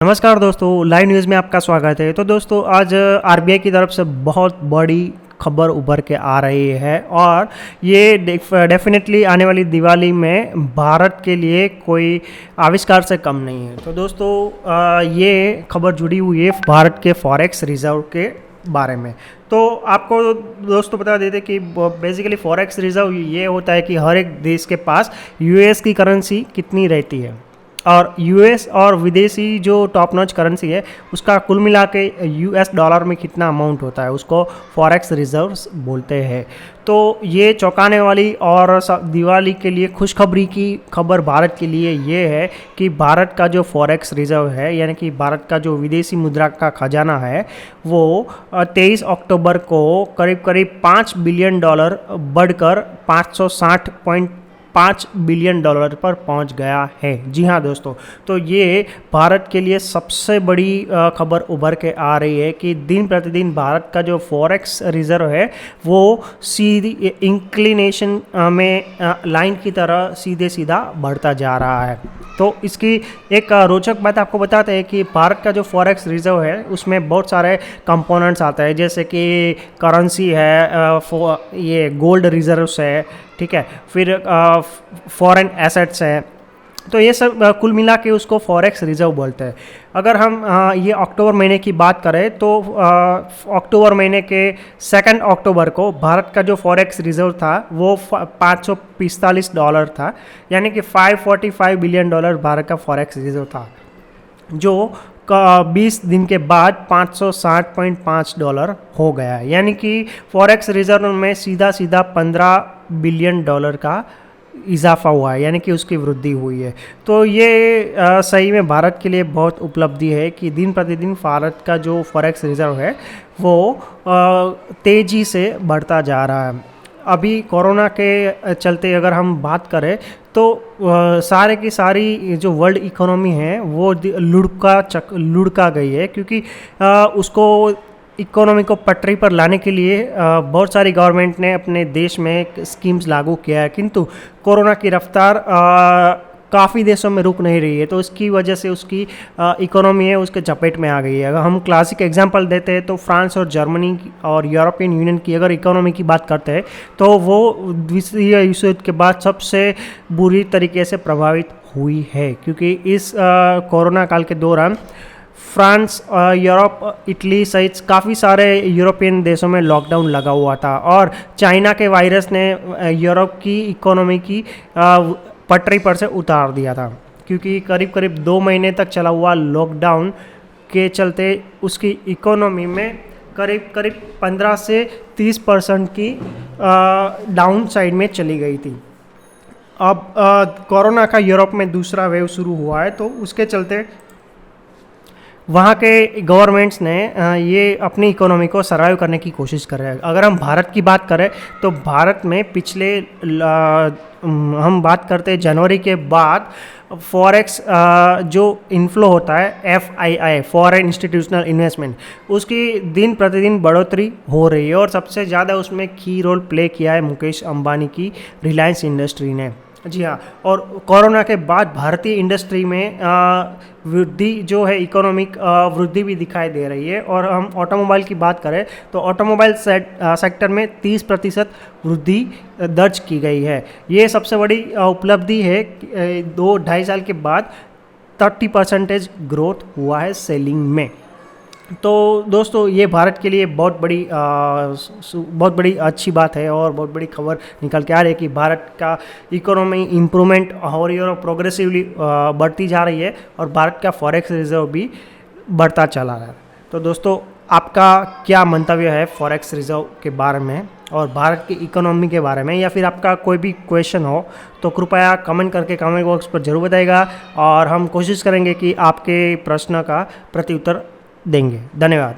नमस्कार दोस्तों, live news में आपका स्वागत है। तो दोस्तों आज आरबीआई की तरफ से बहुत बड़ी खबर उभर के आ रही है और ये डेफिनेटली आने वाली दिवाली में भारत के लिए कोई आविष्कार से कम नहीं है। तो दोस्तों ये खबर जुड़ी हुई है भारत के फॉरेक्स रिजर्व के बारे में। तो आपको दोस्तों बता देते कि बेसिकली फॉरेक्स रिजर्व ये होता है कि हर एक देश के पास यूएस की करेंसी कितनी रहती है और यूएस और विदेशी जो टॉप नॉच करेंसी है उसका कुल मिला के यूएस डॉलर में कितना अमाउंट होता है उसको फॉरेक्स रिजर्व्स बोलते हैं। तो ये चौंकाने वाली और दिवाली के लिए खुशखबरी की खबर भारत के लिए ये है कि भारत का जो फॉरेक्स रिजर्व है यानी कि भारत का जो विदेशी मुद्रा का खजाना है वो 23 अक्टूबर को करीब करीब $5 बिलियन बढ़कर 560.5 बिलियन डॉलर पर पहुंच गया है। जी हाँ दोस्तों, तो ये भारत के लिए सबसे बड़ी खबर उभर के आ रही है कि दिन प्रतिदिन भारत का जो फॉरेक्स रिजर्व है वो सीधी इंक्लिनेशन में लाइन की तरह सीधे सीधा बढ़ता जा रहा है। तो इसकी एक रोचक बात आपको बताते हैं कि भारत का जो फॉरेक्स रिजर्व है उसमें बहुत सारे कंपोनेंट्स आते हैं, जैसे कि करेंसी है, ये गोल्ड रिजर्व्स है, ठीक है, फिर फॉरेन एसेट्स है। तो ये सब कुल मिला के उसको फॉरेक्स रिजर्व बोलते हैं। अगर हम ये अक्टूबर महीने की बात करें तो अक्टूबर महीने के 2 अक्टूबर को भारत का जो फॉरेक्स रिजर्व था वो $545 था, यानी कि $545 बिलियन भारत का फॉरेक्स रिजर्व था, जो 20 दिन के बाद $560.5 हो गया, यानी कि फॉरेक्स रिजर्व में सीधा सीधा $15 बिलियन का इजाफा हुआ है, यानी कि उसकी वृद्धि हुई है। तो ये सही में भारत के लिए बहुत उपलब्धि है कि दिन प्रतिदिन भारत का जो फॉरेक्स रिजर्व है वो तेज़ी से बढ़ता जा रहा है। अभी कोरोना के चलते अगर हम बात करें तो सारे की सारी जो वर्ल्ड इकोनॉमी है वो लुढ़का गई है, क्योंकि उसको इकोनॉमी को पटरी पर लाने के लिए बहुत सारी गवर्नमेंट ने अपने देश में स्कीम्स लागू किया है, किंतु कोरोना की रफ्तार काफ़ी देशों में रुक नहीं रही है। तो इसकी वजह से उसकी इकोनॉमी है उसके चपेट में आ गई है। अगर हम क्लासिक एग्जांपल देते हैं तो फ्रांस और जर्मनी और यूरोपियन यूनियन की अगर इकोनॉमी की बात करते हैं तो वो द्वितीय विश्व युद्ध के बाद सबसे बुरी तरीके से प्रभावित हुई है, क्योंकि इस कोरोना काल के दौरान फ्रांस, यूरोप, इटली सहित काफ़ी सारे यूरोपियन देशों में लॉकडाउन लगा हुआ था और चाइना के वायरस ने यूरोप की इकोनॉमी की पटरी पर से उतार दिया था, क्योंकि करीब करीब 2 महीने तक चला हुआ लॉकडाउन के चलते उसकी इकोनॉमी में करीब करीब 15 से 30% की डाउन साइड में चली गई थी। अब कोरोना का यूरोप में दूसरा वेव शुरू हुआ है, तो उसके चलते वहाँ के गवर्नमेंट्स ने ये अपनी इकोनॉमी को सर्वाइव करने की कोशिश कर रहे हैं। अगर हम भारत की बात करें तो भारत में पिछले हम बात करते हैं जनवरी के बाद फॉरेक्स जो इनफ्लो होता है FII, फॉरेन इंस्टीट्यूशनल इन्वेस्टमेंट, उसकी दिन प्रतिदिन बढ़ोतरी हो रही है और सबसे ज़्यादा उसमें की रोल प्ले किया है मुकेश अंबानी की रिलायंस इंडस्ट्री ने। जी हाँ, और कोरोना के बाद भारतीय इंडस्ट्री में वृद्धि जो है इकोनॉमिक वृद्धि भी दिखाई दे रही है। और हम ऑटोमोबाइल की बात करें तो ऑटोमोबाइल सेक्टर में 30% वृद्धि दर्ज की गई है। ये सबसे बड़ी उपलब्धि है। 2-2.5 साल के बाद 30% ग्रोथ हुआ है सेलिंग में। तो दोस्तों ये भारत के लिए बहुत बड़ी अच्छी बात है और बहुत बड़ी खबर निकल के आ रही है कि भारत का इकोनॉमी इम्प्रूवमेंट हो रही है और प्रोग्रेसिवली बढ़ती जा रही है और भारत का फॉरेक्स रिजर्व भी बढ़ता चला रहा है। तो दोस्तों आपका क्या मंतव्य है फॉरेक्स रिजर्व के बारे में और भारत की इकोनॉमी के बारे में, या फिर आपका कोई भी क्वेश्चन हो तो कृपया कमेंट करके कमेंट बॉक्स पर ज़रूर बताइएगा और हम कोशिश करेंगे कि आपके प्रश्न का प्रत्युत्तर देंगे। धन्यवाद।